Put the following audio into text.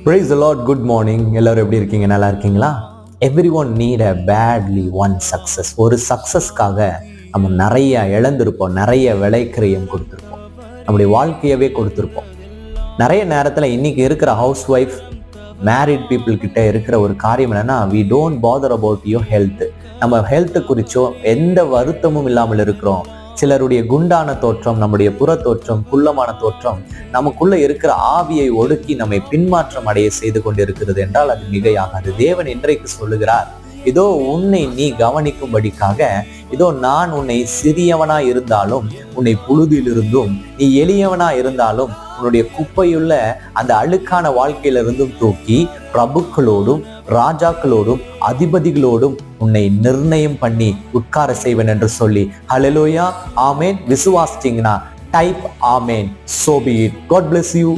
Praise the Lord. Good morning. எல்லாரும் எப்படி இருக்கீங்க? நல்லா இருக்கீங்களா? Everyone need a badly one success. ஒரு சக்சஸ்க்காக நம்ம நிறைய இழந்திருப்போம், நிறைய விலைக்கிரயம் கொடுத்துருப்போம், நம்முடைய வாழ்க்கையவே கொடுத்துருப்போம். நிறைய நேரத்தில் இன்னைக்கு இருக்கிற ஹவுஸ் ஒய்ஃப் மேரிட் பீப்புள் கிட்ட இருக்கிற ஒரு காரியம் என்னன்னா, we don't bother about your health. நம்ம ஹெல்த் குறிச்சோ எந்த வருத்தமும் இல்லாமல் இருக்கிறோம். சிலருடைய குண்டான தோற்றம், நம்முடைய புற தோற்றம், குள்ளமான தோற்றம் நமக்குள்ள இருக்கிற ஆவியை ஒடுக்கி நம்மை பின்மாற்றம் அடைய செய்து கொண்டிருக்கிறது என்றால் அது மிகையாகாது. தேவன் இன்றைக்கு சொல்லுகிறார், இதோ உன்னை நீ கவனிக்கும்படிக்காக, இதோ நான் உன்னை சிறியவனா இருந்தாலும் உன்னை புழுதியிலிருந்தும், நீ எளியவனா இருந்தாலும் உன்னுடைய குப்பையுள்ள அந்த அழுக்கான வாழ்க்கையிலிருந்தும் தூக்கி பிரபுக்களோடும் ராஜாக்களோடும் அதிபதிகளோடும் உன்னை நிர்ணயம் பண்ணி உட்கார செய்வேன் என்று சொல்லி, ஹல்லேலூயா, ஆமேன். விசுவாசித்தீங்கன்னா type amen. So be it. God bless you.